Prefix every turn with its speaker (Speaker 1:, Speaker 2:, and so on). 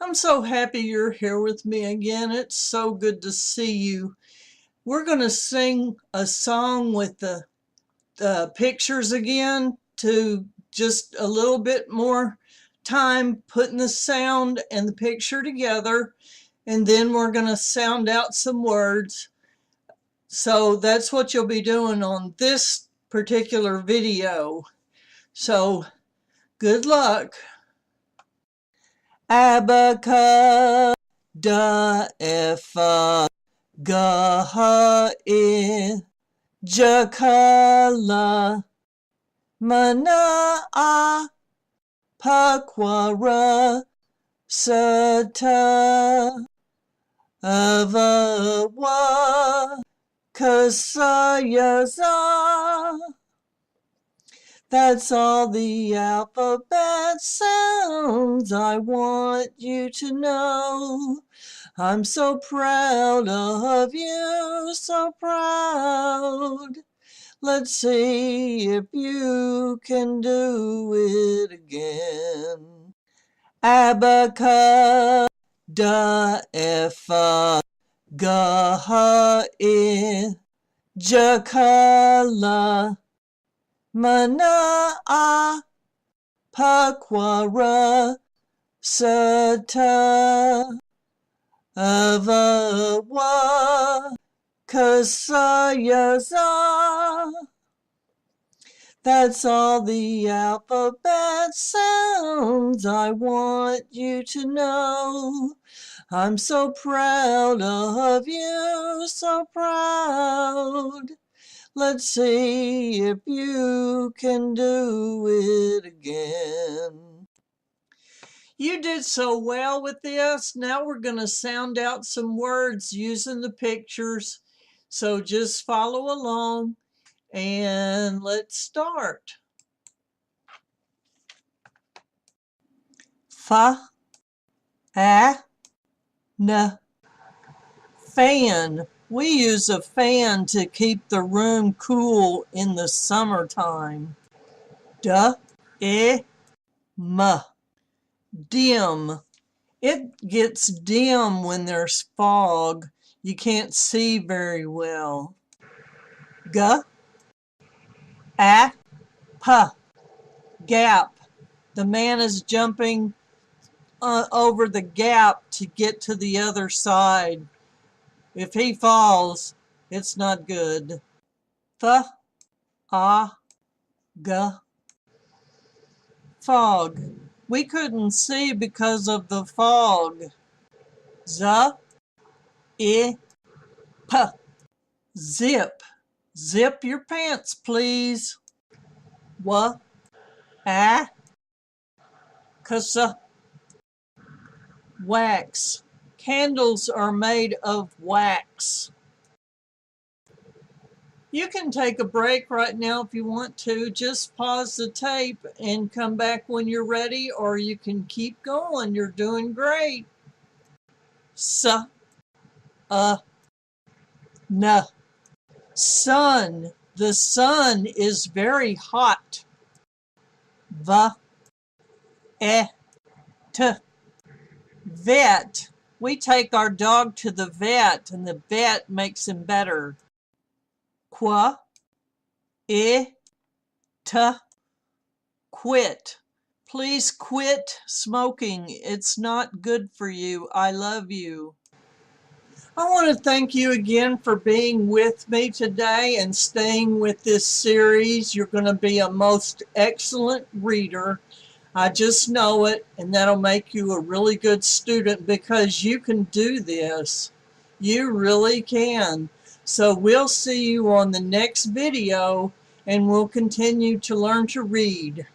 Speaker 1: I'm so happy you're here with me again. It's so good to see you. We're going to sing a song with the pictures again to just a little bit more time putting the sound and the picture together. And then we're going to sound out some words. So that's what you'll be doing on this particular video. So good luck. Abacus. Da efa gaha I jakala mana a pakwara sata avawa kasayaza. That's all the alphabet sounds I want you to know. I'm so proud of you, so proud. Let's see if you can do it again. Abacus, da efa, gaha I jakala mana a pakwara sata avawa kasayaza. That's all the alphabet sounds I want you to know. I'm so proud of you, so proud. Let's see if you can do it again. You did so well with this. Now we're going to sound out some words using the pictures. So just follow along and let's start. Fa, a, n. Fan. We use a fan to keep the room cool in the summertime. Da, I, m. Dim. It gets dim when there's fog. You can't see very well. G, a, p. Gap. The man is jumping over the gap to get to the other side. If he falls, it's not good. Th, a, g. Fog. We couldn't see because of the fog. Z, I, p. Zip. Zip your pants, please. W, a, kasa. Wax. Candles are made of wax. You can take a break right now if you want to. Just pause the tape and come back when you're ready, or you can keep going. You're doing great. S, n. Sun. The sun is very hot. V, e, t. Vet. We take our dog to the vet, and the vet makes him better. Qua, I, t. Quit. Please quit smoking. It's not good for you. I love you. I want to thank you again for being with me today and staying with this series. You're going to be a most excellent reader. I just know it, and that'll make you a really good student because you can do this. You really can. So we'll see you on the next video, and we'll continue to learn to read.